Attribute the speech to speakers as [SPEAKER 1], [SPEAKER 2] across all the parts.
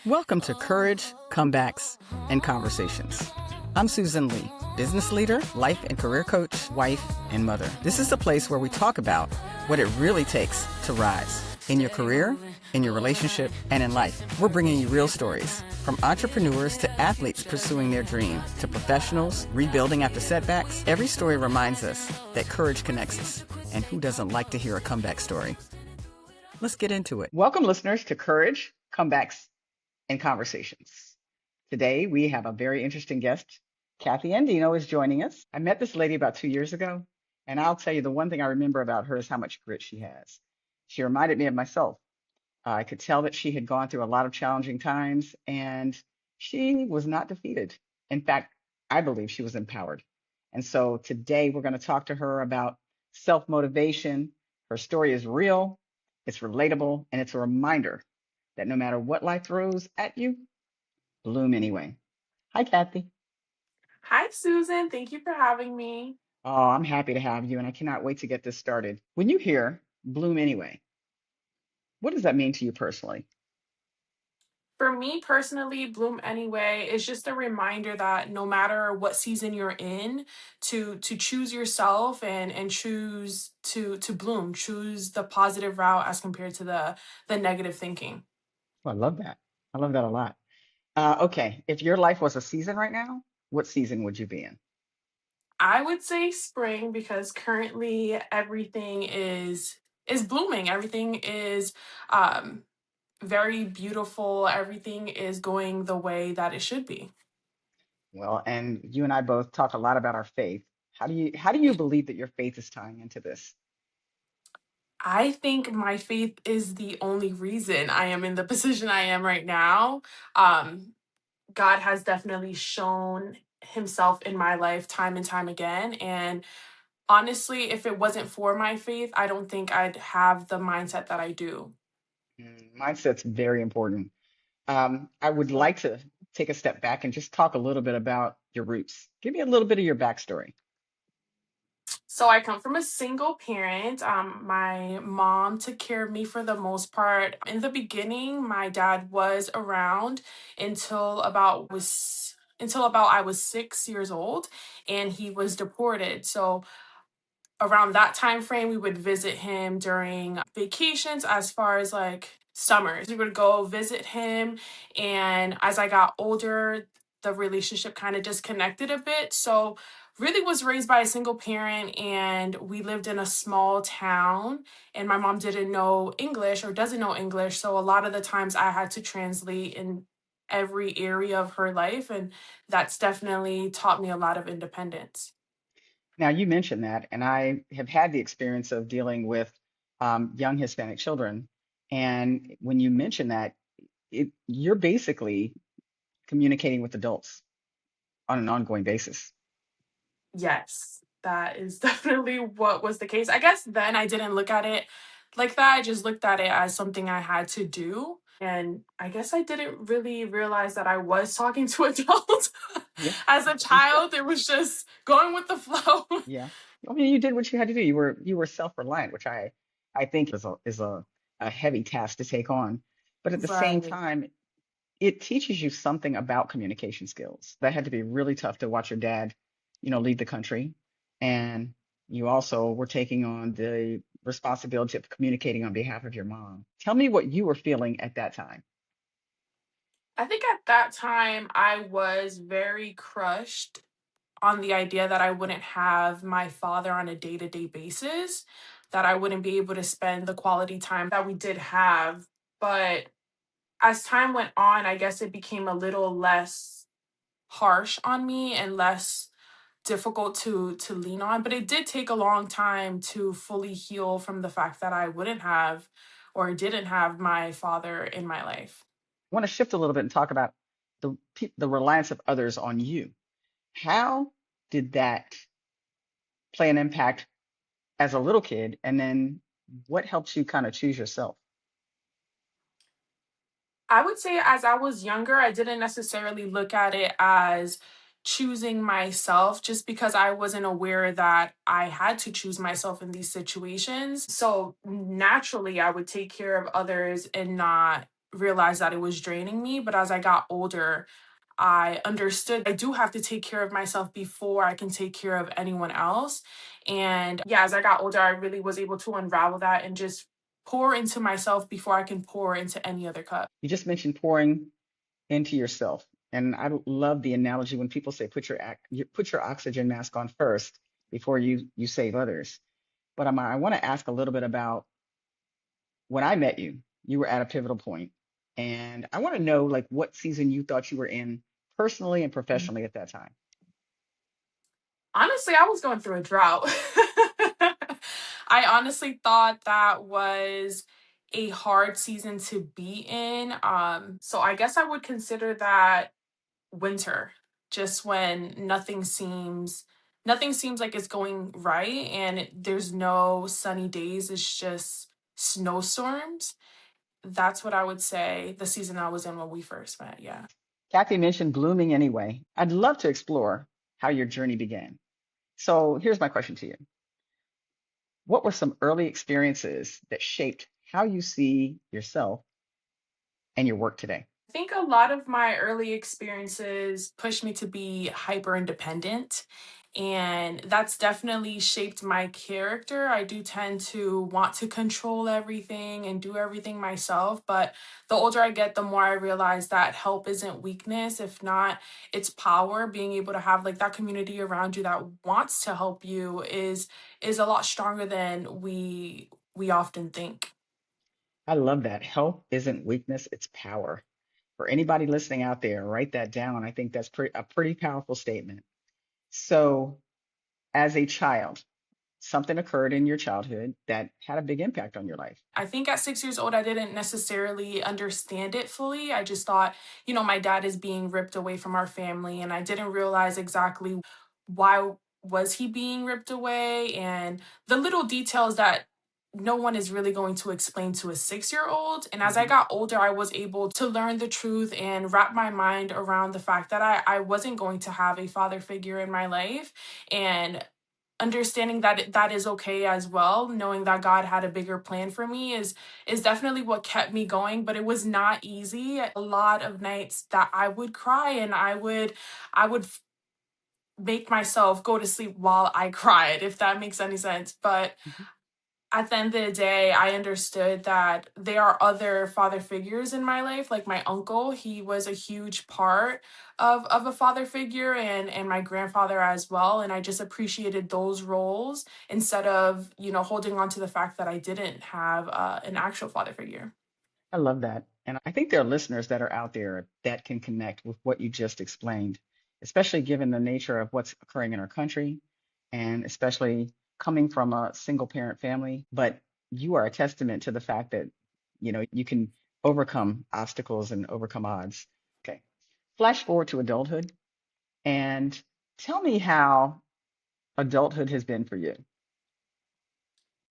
[SPEAKER 1] Welcome to Courage, Comebacks, and Conversations. I'm Susan Lee, business leader, life and career coach, wife, and mother. This is the place where we talk about what it really takes to rise in your career, in your relationship, and in life. We're bringing you real stories, from entrepreneurs to athletes pursuing their dream, to professionals rebuilding after setbacks. Every story reminds us that courage connects us, and who doesn't like to hear a comeback story? Let's get into it. Welcome, listeners, to Courage, Comebacks, and Conversations. Today, we have a very interesting guest. Kathy Andino is joining us. I met this lady about 2 years ago, and I'll tell you the one thing I remember about her is how much grit she has. She reminded me of myself. I could tell that she had gone through a lot of challenging times, and she was not defeated. In fact, I believe she was empowered. And so today, we're going to talk to her about self-motivation. Her story is real, it's relatable, and it's a reminder that no matter what life throws at you, bloom anyway. Hi, Kathy.
[SPEAKER 2] Hi, Susan. Thank you for having me.
[SPEAKER 1] Oh, I'm happy to have you, and I cannot wait to get this started. When you hear bloom anyway, what does that mean to you personally?
[SPEAKER 2] For me personally, Bloom Anyway is just a reminder that no matter what season you're in, to choose yourself and choose to bloom, choose the positive route as compared to the negative thinking.
[SPEAKER 1] Oh, I love that. I love that a lot. Okay, if your life was a season right now, what season would you be in?
[SPEAKER 2] I would say spring because currently everything is blooming. Everything is um very beautiful. Everything is going the way that it should be.
[SPEAKER 1] Well, and you and I both talk a lot about our faith. How do you believe that your faith is tying into this?
[SPEAKER 2] I think my faith is the only reason I am in the position I am right now. Um, God has definitely shown himself in my life time and time again. And honestly, if it wasn't for my faith, I don't think I'd have the mindset that I do.
[SPEAKER 1] Mindset's very important. I would like to take a step back and just talk a little bit about your roots. Give me a little bit of your backstory.
[SPEAKER 2] So I come from a single parent. My mom took care of me for the most part. In the beginning, my dad was around until about I was 6 years old, and he was deported. So around that time frame, we would visit him during vacations, as far as like summers. We would go visit him, and as I got older, the relationship kind of disconnected a bit. So really was raised by a single parent, and we lived in a small town, and my mom didn't know English or doesn't know English, so a lot of the times I had to translate in every area of her life, and that's definitely taught me a lot of independence.
[SPEAKER 1] Now, you mentioned that, and I have had the experience of dealing with young Hispanic children. And when you mention that, you're basically communicating with adults on an ongoing basis.
[SPEAKER 2] Yes, that is definitely what was the case. I guess then I didn't look at it like that. I just looked at it as something I had to do. And I guess I didn't really realize that I was talking to adults.
[SPEAKER 1] Yeah,
[SPEAKER 2] As a child, it was just going with the flow.
[SPEAKER 1] yeah. I mean, you did what you had to do. You were self-reliant, which I think is a heavy task to take on. But at the same
[SPEAKER 2] Right.
[SPEAKER 1] time, it teaches you something about communication skills. That had to be really tough to watch your dad, leave the country. And you also were taking on the responsibility of communicating on behalf of your mom. Tell me what you were feeling at that time.
[SPEAKER 2] I think at that time, I was very crushed on the idea that I wouldn't have my father on a day to day basis, that I wouldn't be able to spend the quality time that we did have. But as time went on, I guess it became a little less harsh on me and less difficult to lean on. But it did take a long time to fully heal from the fact that I wouldn't have or didn't have my father in my life.
[SPEAKER 1] I want to shift a little bit and talk about the reliance of others on you. How did that play an impact as a little kid? And then what helps you kind of choose yourself?
[SPEAKER 2] I would say as I was younger, I didn't necessarily look at it as choosing myself just because I wasn't aware that I had to choose myself in these situations. So naturally, I would take care of others and not realize that it was draining me. But as I got older, I understood I do have to take care of myself before I can take care of anyone else. And yeah, as I got older, I really was able to unravel that and just pour into myself before I can pour into any other cup.
[SPEAKER 1] You just mentioned pouring into yourself. And I love the analogy when people say put your oxygen mask on first before you save others. But I want to ask a little bit about when I met you. You were at a pivotal point, and I want to know like what season you thought you were in personally and professionally at that time.
[SPEAKER 2] Honestly, I was going through a drought. I honestly thought that was a hard season to be in. So I guess I would consider that winter, just when nothing seems like it's going right and there's no sunny days, it's just snowstorms. That's what I would say the season I was in when we first met. Yeah.
[SPEAKER 1] Kathy mentioned blooming anyway. I'd love to explore how your journey began. So here's my question to you. What were some early experiences that shaped how you see yourself and your work today?
[SPEAKER 2] I think a lot of my early experiences pushed me to be hyper independent. And that's definitely shaped my character. I do tend to want to control everything and do everything myself. But the older I get, the more I realize that help isn't weakness. If not, it's power. Being able to have like that community around you that wants to help you is a lot stronger than we often think.
[SPEAKER 1] I love that. Health isn't weakness, it's power. For anybody listening out there, write that down. I think that's a pretty powerful statement. So, as a child, something occurred in your childhood that had a big impact on your life.
[SPEAKER 2] I think at 6 years old, I didn't necessarily understand it fully. I just thought, my dad is being ripped away from our family, and I didn't realize exactly why was he being ripped away and the little details that no one is really going to explain to a 6 year old. And as I
[SPEAKER 1] Mhm.
[SPEAKER 2] got older, I was able to learn the truth and wrap my mind around the fact that I wasn't going to have a father figure in my life. And understanding that that is okay as well, knowing that God had a bigger plan for me is definitely what kept me going. But it was not easy. A lot of nights that I would cry, and I would make myself go to sleep while I cried, if that makes any sense. But
[SPEAKER 1] Mhm.
[SPEAKER 2] at the end of the day, I understood that there are other father figures in my life, like my uncle. He was a huge part of a father figure, and my grandfather as well. And I just appreciated those roles instead of, holding on to the fact that I didn't have an actual father figure.
[SPEAKER 1] I love that. And I think there are listeners that are out there that can connect with what you just explained, especially given the nature of what's occurring in our country and especially coming from a single parent family. But you are a testament to the fact that, you can overcome obstacles and overcome odds. Okay. Flash forward to adulthood and tell me how adulthood has been for you.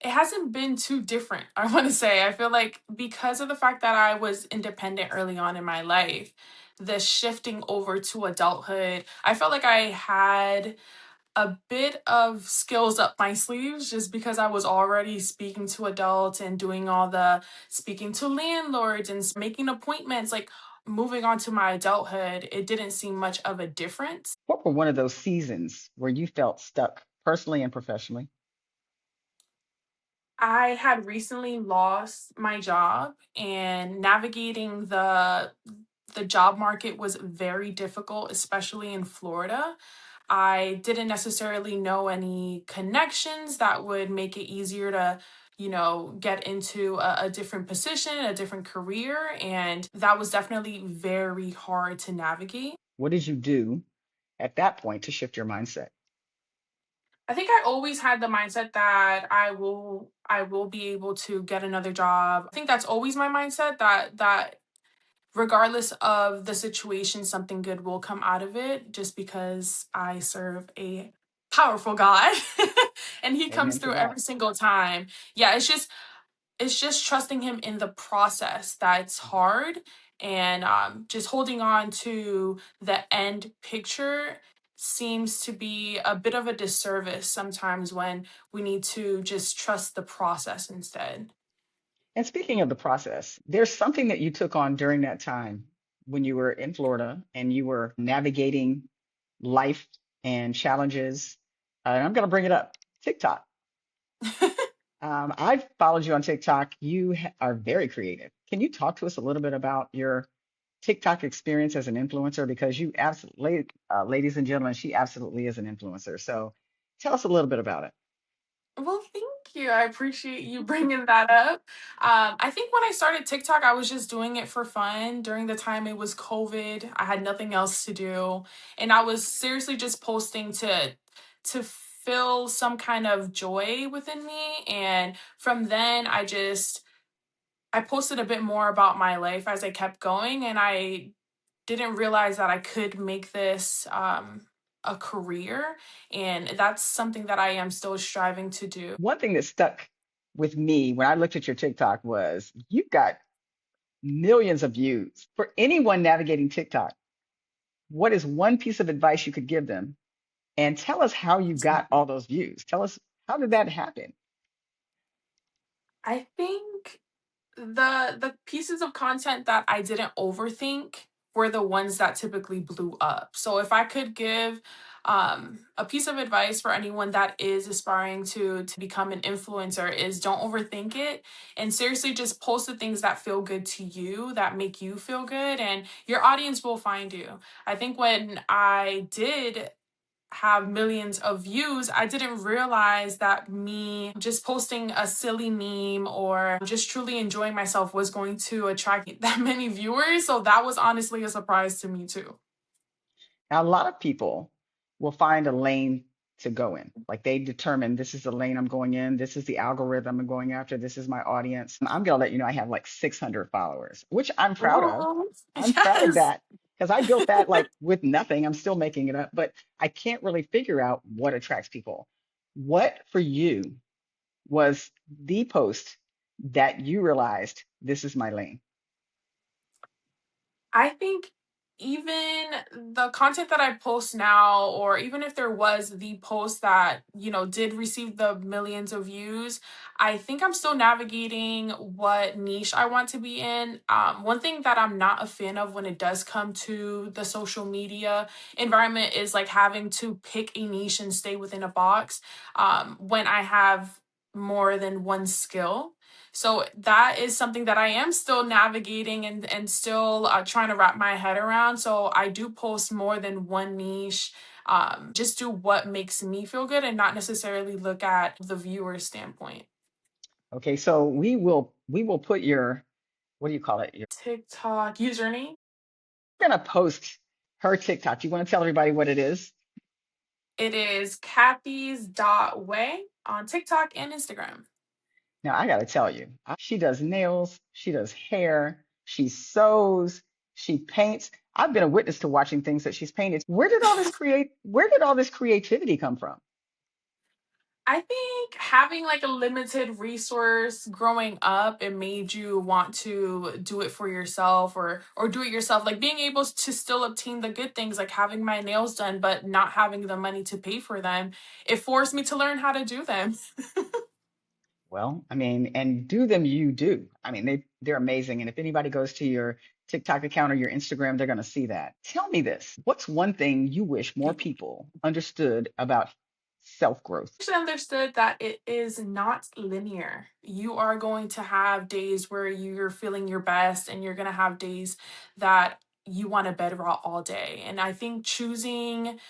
[SPEAKER 2] It hasn't been too different, I want to say. I feel like because of the fact that I was independent early on in my life, the shifting over to adulthood, I felt like I had a bit of skills up my sleeves just because I was already speaking to adults and doing all the speaking to landlords and making appointments. Like, moving on to my adulthood, it didn't seem much of a difference.
[SPEAKER 1] What were one of those seasons where you felt stuck personally and professionally?
[SPEAKER 2] I had recently lost my job, and navigating the job market was very difficult, especially in Florida. I didn't necessarily know any connections that would make it easier to, get into a different position, a different career. And that was definitely very hard to navigate.
[SPEAKER 1] What did you do at that point to shift your mindset?
[SPEAKER 2] I think I always had the mindset that I will be able to get another job. I think that's always my mindset, that regardless of the situation, something good will come out of it, just because I serve a powerful God and he comes
[SPEAKER 1] Amen to
[SPEAKER 2] through
[SPEAKER 1] that.
[SPEAKER 2] every single time. Yeah, it's just trusting him in the process that's hard, and just holding on to the end picture seems to be a bit of a disservice sometimes when we need to just trust the process instead.
[SPEAKER 1] And speaking of the process, there's something that you took on during that time when you were in Florida and you were navigating life and challenges. And I'm going to bring it up, TikTok. I've followed you on TikTok. Are very creative. Can you talk to us a little bit about your TikTok experience as an influencer? Because you absolutely, ladies and gentlemen, she absolutely is an influencer. So tell us a little bit about it.
[SPEAKER 2] Well, thank you. I appreciate you bringing that up. I think when I started TikTok, I was just doing it for fun. During the time it was COVID, I had nothing else to do, and I was seriously just posting to fill some kind of joy within me. And from then, I posted a bit more about my life as I kept going, and I didn't realize that I could make this a career, and that's something that I am still striving to do.
[SPEAKER 1] One thing that stuck with me when I looked at your TikTok was you've got millions of views. For anyone navigating TikTok, what is one piece of advice you could give them? And tell us how you got all those views. Tell us, how did that happen?
[SPEAKER 2] I think the pieces of content that I didn't overthink were the ones that typically blew up. So if I could give a piece of advice for anyone that is aspiring to become an influencer is don't overthink it, and seriously just post the things that feel good to you, that make you feel good, and your audience will find you. I think when I did have millions of views, I didn't realize that me just posting a silly meme or just truly enjoying myself was going to attract that many viewers. So that was honestly a surprise to me too.
[SPEAKER 1] Now, a lot of people will find a lane to go in. Like they determine this is the lane I'm going in. This is the algorithm I'm going after. This is my audience. I'm going to let you know I have like 600 followers, which I'm proud of.
[SPEAKER 2] Oh,
[SPEAKER 1] I'm proud of
[SPEAKER 2] yes.
[SPEAKER 1] that because I built that like with nothing. I'm still making it up, but I can't really figure out what attracts people. What for you was the post that you realized this is my lane?
[SPEAKER 2] I think even the content that I post now, or even if there was the post that, did receive the millions of views, I think I'm still navigating what niche I want to be in. One thing that I'm not a fan of when it does come to the social media environment is like having to pick a niche and stay within a box when I have more than one skill. So that is something that I am still navigating and still trying to wrap my head around. So I do post more than one niche. Just do what makes me feel good and not necessarily look at the viewer standpoint.
[SPEAKER 1] Okay, so we will put your, what do you call it? You're
[SPEAKER 2] TikTok username.
[SPEAKER 1] gonna post her TikTok. You want to tell everybody what it is?
[SPEAKER 2] It is Kathy's.way on TikTok and Instagram.
[SPEAKER 1] Now I gotta tell you, she does nails, she does hair, she sews, she paints. I've been a witness to watching things that she's painted. Where did all this creativity come from?
[SPEAKER 2] I think having like a limited resource growing up, it made you want to do it for yourself or do it yourself. Like being able to still obtain the good things, like having my nails done, but not having the money to pay for them. It forced me to learn how to do them.
[SPEAKER 1] Well, I mean, and do them you do. I mean, they're amazing. And if anybody goes to your TikTok account or your Instagram, they're gonna see that. Tell me this. What's one thing you wish more people understood about self-growth?
[SPEAKER 2] Actually understood that it is not linear. You are going to have days where you're feeling your best, and you're going to have days that you want to bed rot all day. And I think choosing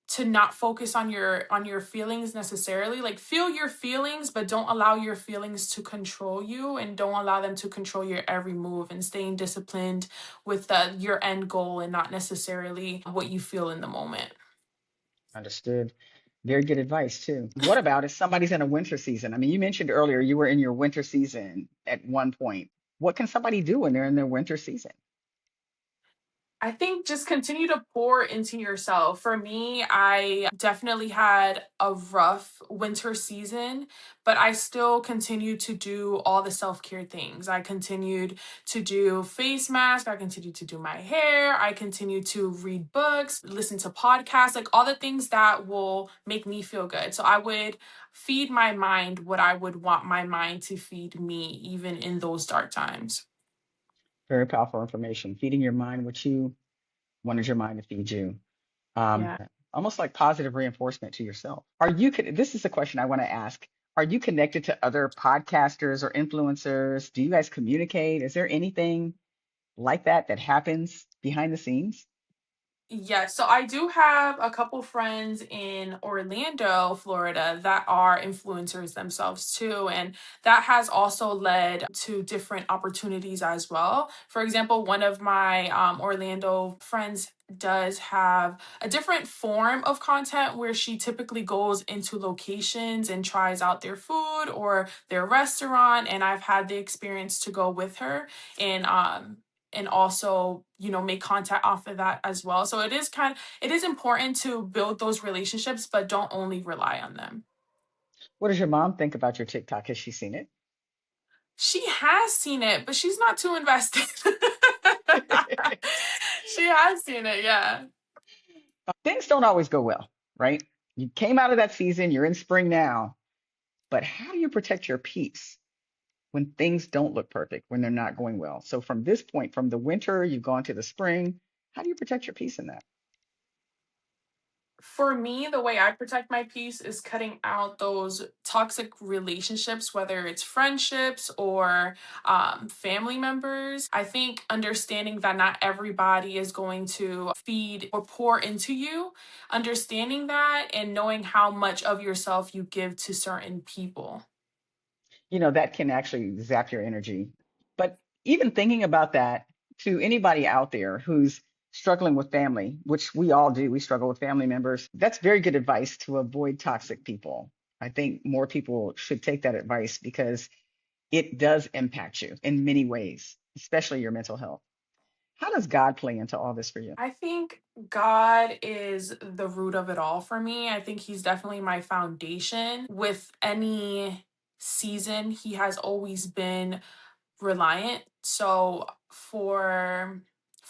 [SPEAKER 2] to not focus on your feelings necessarily, like feel your feelings, but don't allow your feelings to control you, and don't allow them to control your every move, and staying disciplined with your end goal and not necessarily what you feel in the moment.
[SPEAKER 1] Understood. Very good advice too. What about if somebody's in a winter season? I mean, you mentioned earlier you were in your winter season at one point. What can somebody do when they're in their winter season?
[SPEAKER 2] I think just continue to pour into yourself. For me, I definitely had a rough winter season, but I still continued to do all the self care things. I continued to do face masks, I continued to do my hair, I continued to read books, listen to podcasts, like all the things that will make me feel good. So I would feed my mind what I would want my mind to feed me, even in those dark times.
[SPEAKER 1] Very powerful information. Feeding your mind what you wanted your mind to feed you. Um,
[SPEAKER 2] Yeah.
[SPEAKER 1] Almost like positive reinforcement to yourself. This is a question I want to ask. Are you connected to other podcasters or influencers? Do you guys communicate? Is there anything like that that happens behind the scenes?
[SPEAKER 2] Yes, so I do have a couple friends in Orlando, Florida, that are influencers themselves too. And that has also led to different opportunities as well. For example, one of my Orlando friends does have a different form of content where she typically goes into locations and tries out their food or their restaurant. And I've had the experience to go with her. And also, make contact off of that as well. So it is important to build those relationships, but don't only rely on them.
[SPEAKER 1] What does your mom think about your TikTok? Has she seen
[SPEAKER 2] She has seen it, but she's not too invested.
[SPEAKER 1] it?
[SPEAKER 2] She has seen it, yeah.
[SPEAKER 1] Things don't always go well, right? You came out of that season, you're in spring now, but how do you protect your peace when things don't look perfect, when they're not going well? So from this point, from the winter, you've gone to the spring, how do you protect your peace in that?
[SPEAKER 2] For me, the way I protect my peace is cutting out those toxic relationships, whether it's friendships or family members. I think understanding that not everybody is going to feed or pour into you, understanding that and knowing how much of yourself you give to certain people.
[SPEAKER 1] That can actually zap your energy. But even thinking about that to anybody out there who's struggling with family, which we all do, we struggle with family members, that's very good advice to avoid toxic people. I think more people should take that advice because it does impact you in many ways, especially your mental health. How does God play into all this for you?
[SPEAKER 2] I think God is the root of it all for me. I think He's definitely my foundation. With any season, He has always been reliant. So for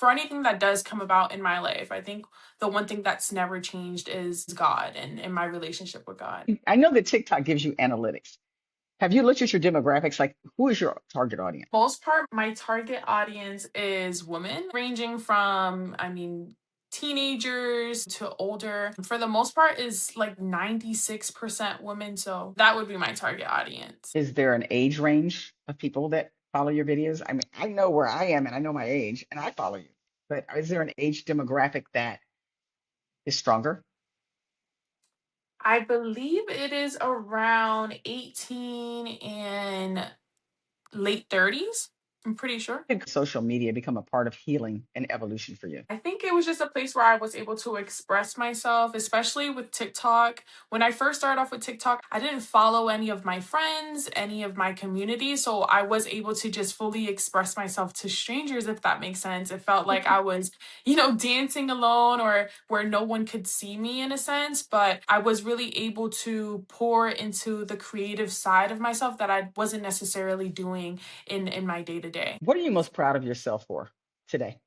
[SPEAKER 2] anything that does come about in my life, I think the one thing that's never changed is God and my relationship with God.
[SPEAKER 1] I know that TikTok gives you analytics. Have you looked at your demographics? Like, who is your target audience?
[SPEAKER 2] Most part, my target audience is women, ranging from, teenagers to older. For the most part, is like 96% women. So that would be my target audience.
[SPEAKER 1] Is there an age range of people that follow your videos? I mean, I know where I am and I know my age and I follow you, but is there an age demographic that is stronger?
[SPEAKER 2] I believe it is around 18 and late 30s. I'm pretty sure.
[SPEAKER 1] Did social media become a part of healing and evolution for you?
[SPEAKER 2] I think it was just a place where I was able to express myself, especially with TikTok. When I first started off with TikTok, I didn't follow any of my friends, any of my community. So I was able to just fully express myself to strangers, if that makes sense. It felt like I was, dancing alone or where no one could see me in a sense. But I was really able to pour into the creative side of myself that I wasn't necessarily doing in my day to day.
[SPEAKER 1] What are you most proud of yourself for today?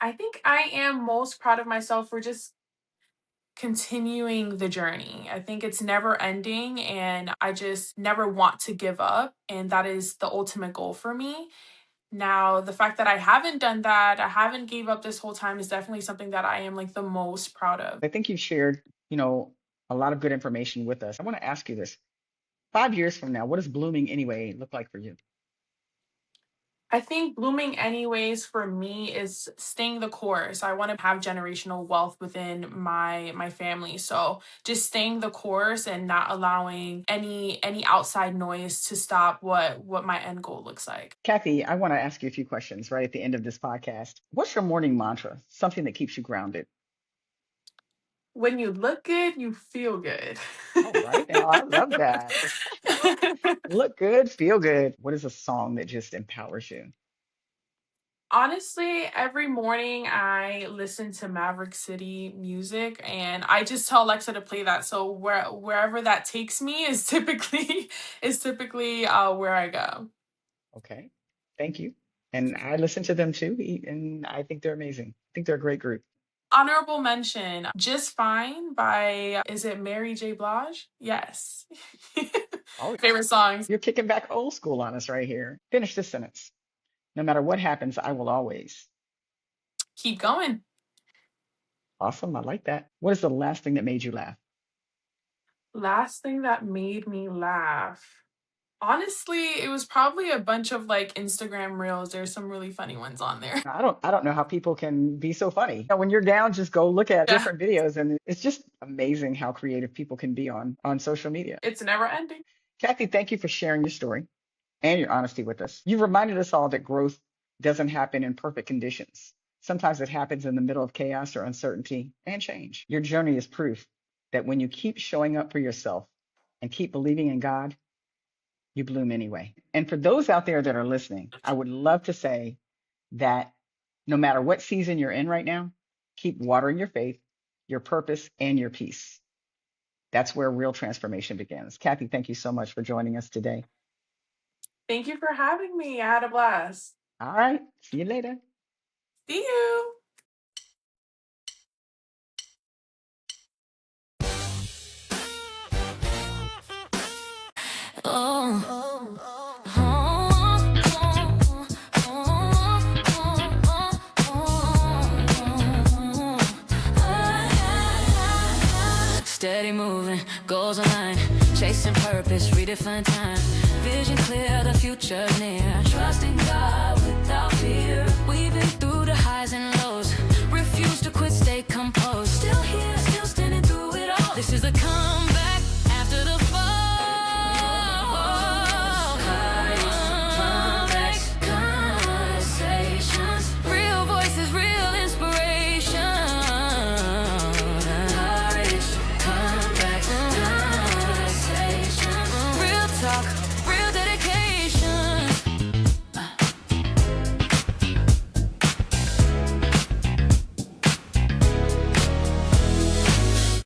[SPEAKER 2] I think I am most proud of myself for just continuing the journey. I think it's never ending and I just never want to give up. And that is the ultimate goal for me. Now, the fact that I haven't done that, I haven't gave up this whole time is definitely something that I am like the most proud of.
[SPEAKER 1] I think you've shared, you know, a lot of good information with us. I want to ask you this. 5 years from now, what does blooming anyway look like for you?
[SPEAKER 2] I think blooming anyways for me is staying the course. I want to have generational wealth within my family. So just staying the course and not allowing any outside noise to stop what my end goal looks like.
[SPEAKER 1] Kathy, I want to ask you a few questions right at the end of this podcast. What's your morning mantra? Something that keeps you grounded.
[SPEAKER 2] When you look good, you feel good.
[SPEAKER 1] All right now, I love that. Look good, feel good. What is a song that just empowers you?
[SPEAKER 2] Honestly, every morning I listen to Maverick City music and I just tell Alexa to play that. So wherever that takes me is typically where I go.
[SPEAKER 1] Okay. Thank you. And I listen to them too, and I think they're amazing. I think they're a great group.
[SPEAKER 2] Honorable mention, Just Fine by, is it Mary J. Blige? Yes.
[SPEAKER 1] Oh,
[SPEAKER 2] Favorite songs.
[SPEAKER 1] you're kicking back old school on us right here. Finish this sentence. No matter what happens, I will always.
[SPEAKER 2] Keep going.
[SPEAKER 1] Awesome. I like that. What is the last thing that made you laugh?
[SPEAKER 2] Last thing that made me laugh. Honestly, it was probably a bunch of like Instagram reels. There's some really funny ones on there.
[SPEAKER 1] I don't know how people can be so funny. When you're down, just go look at
[SPEAKER 2] Yeah,
[SPEAKER 1] different videos, and it's just amazing how creative people can be on social media.
[SPEAKER 2] it's never ending.
[SPEAKER 1] Kathy, thank you for sharing your story and your honesty with us. You reminded us all that growth doesn't happen in perfect conditions. Sometimes it happens in the middle of chaos or uncertainty and change. Your journey is proof that when you keep showing up for yourself and keep believing in God, you bloom anyway. And for those out there that are listening, I would love to say that no matter what season you're in right now, keep watering your faith, your purpose, and your peace. That's where real transformation begins. Kathy, thank you so much for joining us today.
[SPEAKER 2] Thank you for having me. I had a blast.
[SPEAKER 1] All right. See you later.
[SPEAKER 2] See you.
[SPEAKER 3] Steady moving, goals aligned, chasing purpose, redefine time. Vision clear, the future's near. Trusting God without fear. We've been through